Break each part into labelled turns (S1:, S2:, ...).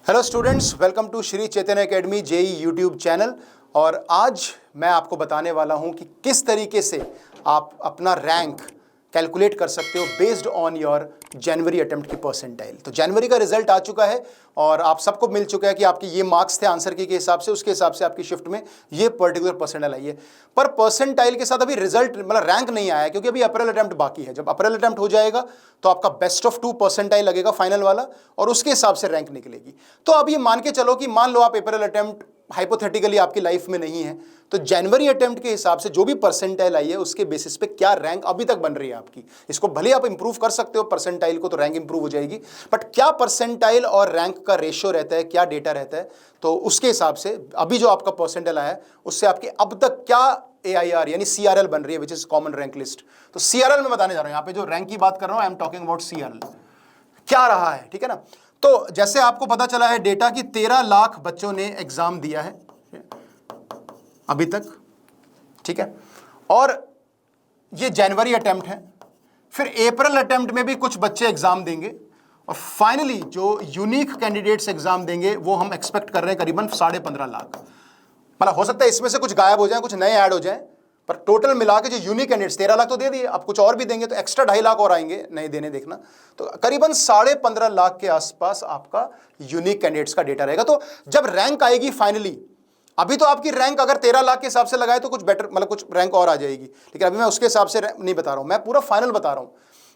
S1: Hello students, welcome to Shri Chaitanya academy JEE YouTube channel. और आज मैं आपको बताने वाला हूं कि किस तरीके से आप अपना रैंक कैलकुलेट कर सकते हो based on your January attempt की परसेंटाइल। तो जनवरी का रिजल्ट आ चुका है और आप सबको मिल चुका है कि आपके ये मार्क्स थे आंसर के हिसाब से, उसके हिसाब से आपकी शिफ्ट में ये पर्टिकुलर परसेंटाइल आई है। पर परसेंटाइल के साथ अभी रिजल्ट मतलब रैंक नहीं आया है, क्योंकि अभी अप्रैल अटेम्प्ट बाकी है। जब अप्रैल अटेम्प्ट हो जाएगा तो आपका बेस्ट ऑफ 2 परसेंटाइल लगेगा फाइनल वाला, और उसके हिसाब से रैंक निकलेगी। तो अब ये मान के चलो कि मान लो आप अप्रैल अटेम्प्ट हाइपोथेटिकली आपकी लाइफ में नहीं है, तो जनवरी अटेम्प्ट के हिसाब से जो भी परसेंटाइल आई है उसके बेसिस पे क्या रैंक अभी तक बन रही है आपकी। इसको भले आप इंप्रूव कर सकते हो परसेंटाइल को, तो रैंक इंप्रूव हो जाएगी, बट क्या परसेंटाइल और रैंक का रेशियो रहता है, क्या डेटा रहता है, तो उसके हिसाब से अभी जो आपका परसेंटाइल आया है उससे आपकी अब तक क्या AIR यानी CRL बन रही है, which is common rank list. तो CRL में बताने जा रहा हूं, यहां पे जो रैंक की बात कर रहा हूं, I am talking about CRL क्या रहा है, ठीक है ना। तो जैसे आपको पता चला है डेटा की 13 लाख बच्चों ने एग्जाम दिया है अभी तक, ठीक है। और ये जनवरी अटेम्प्ट है, फिर अप्रैल अटेम्प्ट में भी कुछ बच्चे एग्जाम देंगे, और फाइनली जो यूनिक कैंडिडेट्स एग्जाम देंगे वो हम एक्सपेक्ट कर रहे हैं करीबन 15.5 लाख। मतलब हो सकता है इसमें से कुछ गायब हो जाए, कुछ नए ऐड हो जाए, पर टोटल मिला के जो यूनिक कैंडिडेट्स 13 लाख तो दे दिए, अब कुछ और भी देंगे तो एक्स्ट्रा 2.5 लाख और आएंगे नए देने, देखना। तो करीबन 15.5 लाख के आसपास आपका यूनिक कैंडिडेट्स का डेटा रहेगा। तो जब रैंक आएगी फाइनली, अभी तो आपकी रैंक अगर 13 लाख के हिसाब से लगाए तो कुछ बेटर, मतलब कुछ रैंक और आ जाएगी, लेकिन अभी मैं उसके हिसाब से नहीं बता रहा हूं, मैं पूरा फाइनल बता रहा हूं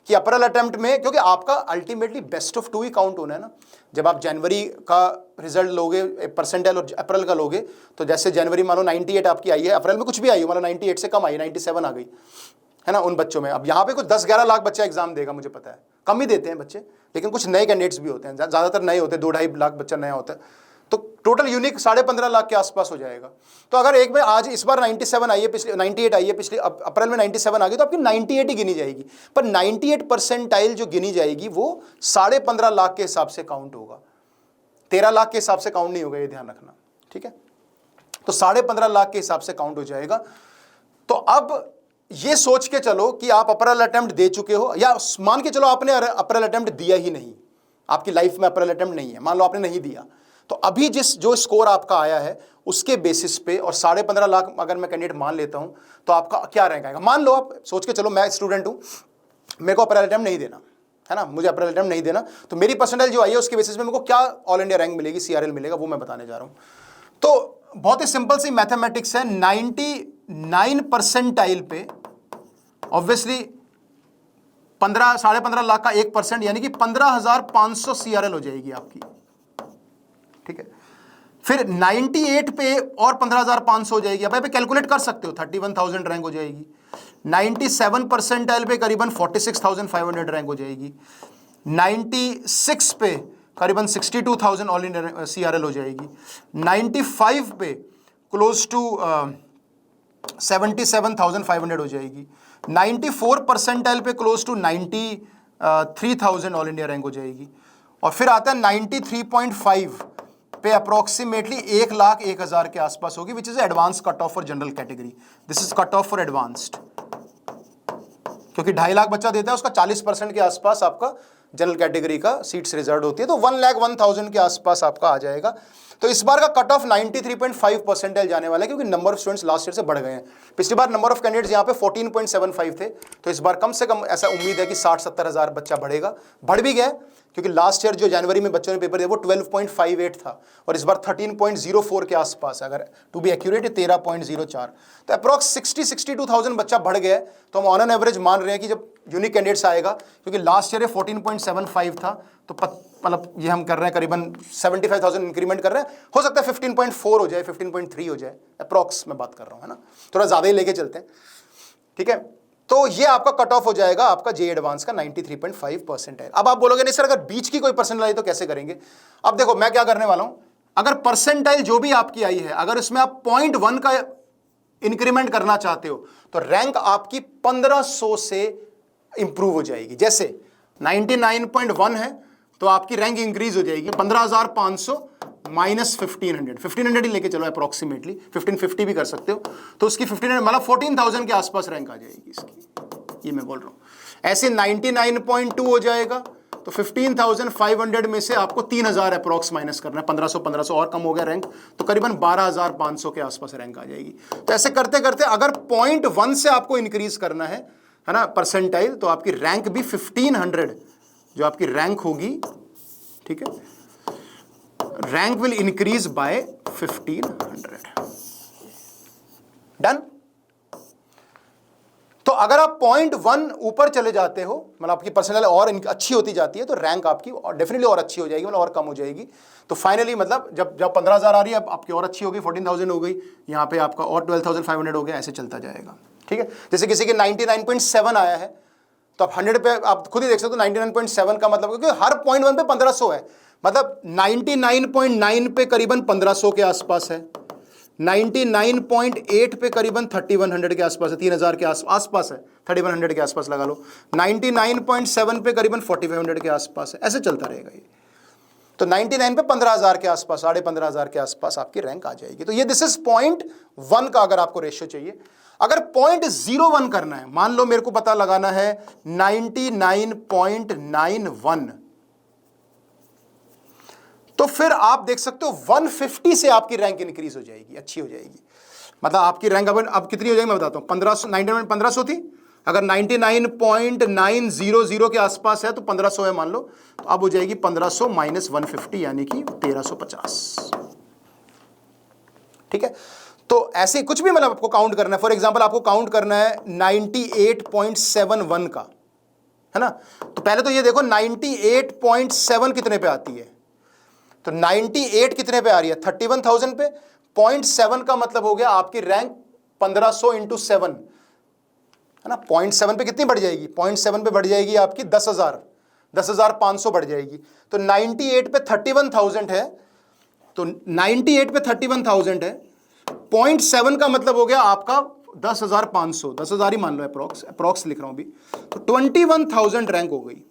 S1: कि अप्रैल अटेम्प्ट में, क्योंकि आपका ultimately best of 2 he count होना है ना। जब आप जनवरी का रिजल्ट लोगे परसेंटाइल और अप्रैल का लोगे, तो जैसे जनवरी मानो 98 आपकी आई है, अप्रैल में कुछ भी आई हो, मतलब 98 से कम आई, 97 आ गई है ना उन बच्चों में। अब यहाँ पे कुछ 10-11 लाख बच्चा एग्जाम देगा, मुझे पता है कम ही देते हैं बच्चे, लेकिन कुछ नए कैंडिडेट्स भी होते हैं, ज़्यादातर नए होते हैं, 2-2.5 लाख बच्चा नया होता है, तो टोटल यूनिक 15.5 लाख के आसपास हो जाएगा। तो अगर एक में आज इस बार 97 आई है, पिछले 98 आई है, पिछले अप्रैल में 97 आ गई, तो आपकी 98 ही गिनी जाएगी। पर 98 परसेंटाइल जो गिनी जाएगी वो 15.5 लाख के हिसाब से काउंट होगा, 13 लाख के हिसाब से काउंट नहीं होगा, ये ध्यान रखना, ठीक है। तो 15.5 लाख के हिसाब से काउंट हो जाएगा। तो अब ये सोच के चलो कि आप अप्रैल अटेम्प्ट दे चुके हो, या मान के चलो आपने अप्रैल अटेम्प्ट दिया ही नहीं, आपकी लाइफ में अप्रैल अटेम्प्ट नहीं है, मान लो आपने नहीं दिया, तो अभी जो स्कोर आपका आया है उसके बेसिस पे, और 15.5 लाख अगर मैं कैंडिडेट मान लेता हूं, तो आपका क्या रैंक आएगा। मान लो आप सोच के चलो, मैं स्टूडेंट हूं, मेरे को अप्रैल अटेम्प्ट नहीं देना है ना, मुझे अप्रैल अटेम्प्ट नहीं देना, तो मेरी परसेंटाइल जो आई है उसके बेसिस पे मेरे को क्या ऑल इंडिया रैंक मिलेगी, CRL मिलेगा, वो मैं बताने जा रहा हूं। तो बहुत ही सिंपल सी मैथमेटिक्स है, 99 परसेंटाइल पे ऑब्वियसली 15.5 लाख का 1% यानी कि 15,500 CRL हो जाएगी आपकी, ठीक है। फिर 98 पे और 15,500 हो जाएगी, आप यहाँ पे कैलकुलेट कर सकते हो, 31,000 रैंक हो जाएगी। 97 परसेंटाइल पे करीबन 46,500 रैंक हो जाएगी। 96 पे करीबन 62,000 ऑल इंडिया CRL हो जाएगी। 95 पे क्लोज टू 77,500 हो जाएगी। 94 परसेंटाइल पे close to 93,000 all India rank हो जाएगी। और फिर आता है 93.5 पे अप्रोक्सीमेटली 1,01,000 के आसपास होगी, which is advance cut off for general category. This is cut off for advanced, क्योंकि 2.5 लाख बच्चा देता है, उसका 40% के आसपास आपका जनरल कैटेगरी का सीट्स रिजर्व होती है, तो 1,01,000 के आसपास आपका आ जाएगा। तो इस बार का कट ऑफ 93.5 परसेंटाइल जाने वाला है, क्योंकि number of students last year से बढ़ गए हैं। पिछली बार नंबर ऑफ कैंडिडेट्स यहाँ पे 14.75 थे, तो इस बार कम से कम ऐसा उम्मीद है कि 60-70 हज़ार बच्चा बढ़ेगा, बढ़ भी गया, क्योंकि लास्ट ईयर जो जनवरी में बच्चों ने पेपर दिया वो 12.58 था, और इस बार 13.04 के आसपास, अगर टू बी एक्यूरेट 13.04, तो अप्रॉक्स 60-62,000 बच्चा बढ़ गया है। तो हम ऑन एन एवरेज मान रहे हैं कि जब यूनिक कैंडिडेट्स आएगा, क्योंकि लास्ट ईयर 14.75 था, तो मतलब ये हम कर रहे हैं करीबन 75,000 इंक्रीमेंट कर रहे हैं, हो सकता है 15.4 हो जाए, 15.3 हो जाए, अप्रॉक्स मैं बात कर रहा हूँ, है ना, थोड़ा ज़्यादा ही लेके चलते हैं, ठीक है। तो ये आपका कट ऑफ हो जाएगा आपका जे एडवांस का 93.5 परसेंटाइल। अब आप बोलोगे नहीं सर अगर बीच की कोई परसेंटाइल आई तो कैसे करेंगे। अब देखो मैं क्या करने वाला हूं, अगर परसेंटाइल जो भी आपकी आई है, अगर इसमें आप 0.1 का इंक्रीमेंट करना चाहते हो, तो रैंक आपकी 1500 से इंप्रूव हो जाएगी। जैसे 99.1 है तो आपकी रैंक इंक्रीज हो जाएगी 15,500 माइनस 1500 ही लेके चलो अप्रोक्सीमेटली, 1550 भी कर सकते हो, तो उसकी 1500 मतलब 14,000 के आसपास रैंक आ जाएगी इसकी, ये मैं बोल रहा हूँ। ऐसे 99.2 हो जाएगा, तो 15,500 में से आपको 3,000 अप्रॉक्स माइनस करना है, 1500 और कम हो गया रैंक, तो करीबन 12,500 के आसपास रैंक आ जाएगी। तो ऐसे करते करते अगर 0.1 से आपको इंक्रीज करना है ना परसेंटाइल, तो आपकी रैंक भी 1500 जो आपकी रैंक होगी, ठीक है, rank will increase by 1500। Done. तो अगर आप 0.1 ऊपर चले जाते हो, मतलब आपकी पर्सनल और अच्छी होती जाती है, तो रैंक आपकी डेफिनेटली और अच्छी हो जाएगी, मतलब और कम हो जाएगी। तो फाइनली मतलब जब 15,000 आ रही है, अब आपकी और अच्छी होगी, 14,000 हो गई, यहाँ पे आपका और 12,500 हो गया, ऐसे चलता जाएगा, ठीक है। जैसे किसी के 99.7 आया है, तो आप 100 पे आप खुद ही देख सकते हो, 99.7 का मतलब, क्योंकि हर 0.1 पे 1500 है, मतलब 99.9 पे करीबन 1500 के आसपास है, 99.8 पे करीबन 3100 के आसपास है, 3,000 के आसपास है, 3100 के आसपास लगा लो, 99.7 पे करीबन 4,500 के आसपास है, ऐसे चलता रहेगा ये। तो 99 पे 15,000 के आसपास, 15,500 के आसपास आपकी रैंक आ जाएगी। तो ये दिस इज 0.1 का अगर आपको रेशियो चाहिए। अगर 0.01 करना है, मान लो मेरे को पता लगाना है 99.91, तो फिर आप देख सकते हो 150 से आपकी रैंक इंक्रीज हो जाएगी, अच्छी हो जाएगी। मतलब आपकी रैंक अब कितनी हो जाएगी मैं बताता हूं। 1500 थी, अगर 99.900 के आसपास है तो 1500 है मान लो, तो अब हो जाएगी 1500 माइनस 150 यानी कि 1350। ठीक है, तो ऐसे कुछ भी मतलब आपको काउंट करना है। फॉर एग्जांपल आपको काउंट करना है 98.71 का, है ना। तो पहले तो ये देखो 98.7 कितने पे आती है, तो 98 कितने पे आ रही है, 31,000 पे। 0.7 का मतलब हो गया आपकी रैंक 1500 इंटू 7, है ना। 0.7 पे कितनी बढ़ जाएगी, 0.7 पे बढ़ जाएगी आपकी 10,500 बढ़ जाएगी। तो 98 पे 31,000 है, तो 98 पे 31,000 है, 0.7 का मतलब हो गया आपका 10,500, 10,000 ही मान लो, अप्रॉक्स लिख रहा हूं अभी, तो 21,000 रैंक हो गई।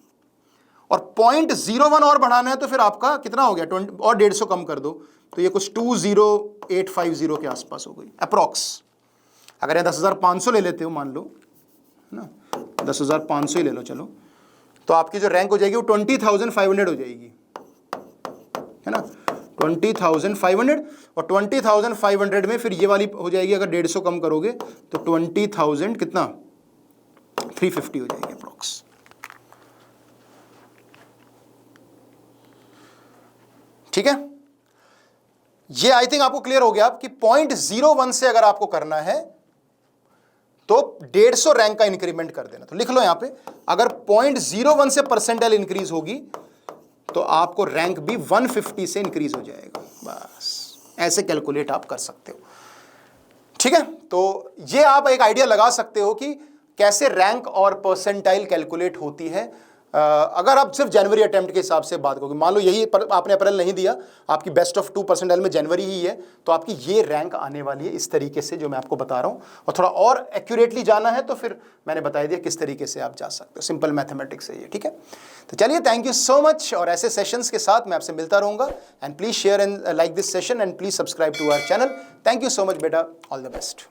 S1: और 0.01 और बढ़ाना है तो फिर आपका कितना हो गया, 20 और 150 कम कर दो, तो ये कुछ 20850 के आसपास हो गई अप्रॉक्स। अगर ये 10,500 ले लेते हो मान लो, है ना, 10,500 ही ले लो चलो, तो आपकी जो रैंक हो जाएगी वो 20,500 हो जाएगी, है ना, 20,500। और 20,500 में फिर ये वाली हो जाएगी, अगर 150 कम करोगे तो 20,000 कितना, 350 हो जाएगी अप्रॉक्स। ठीक है, ये आई थिंक आपको क्लियर हो गया कि 0.01 से अगर आपको करना है तो 150 रैंक का इंक्रीमेंट कर देना। तो लिख लो यहां पे, अगर 0.01 से परसेंटाइल इंक्रीज होगी तो आपको रैंक भी 150 से इंक्रीज हो जाएगा। बस ऐसे कैलकुलेट आप कर सकते हो। ठीक है, तो ये आप एक आइडिया लगा सकते हो कि कैसे रैंक और परसेंटाइल कैलकुलेट होती है। अगर आप सिर्फ जनवरी अटेम्प्ट के हिसाब से बात करोगे, मान लो यही आपने अप्रैल नहीं दिया, आपकी बेस्ट ऑफ 2 परसेंटाइल में जनवरी ही है, तो आपकी ये रैंक आने वाली है इस तरीके से जो मैं आपको बता रहा हूँ। और थोड़ा और एक्यूरेटली जाना है तो फिर मैंने बता दिया किस तरीके से आप जा सकते हो, सिंपल मैथमेटिक्स है ये। ठीक है, तो चलिए, थैंक यू सो मच। और ऐसे सेशंस के साथ मैं आपसे मिलता रहूँगा। And please share and like this session and please subscribe to our channel. Thank you so much बेटा, ऑल द बेस्ट।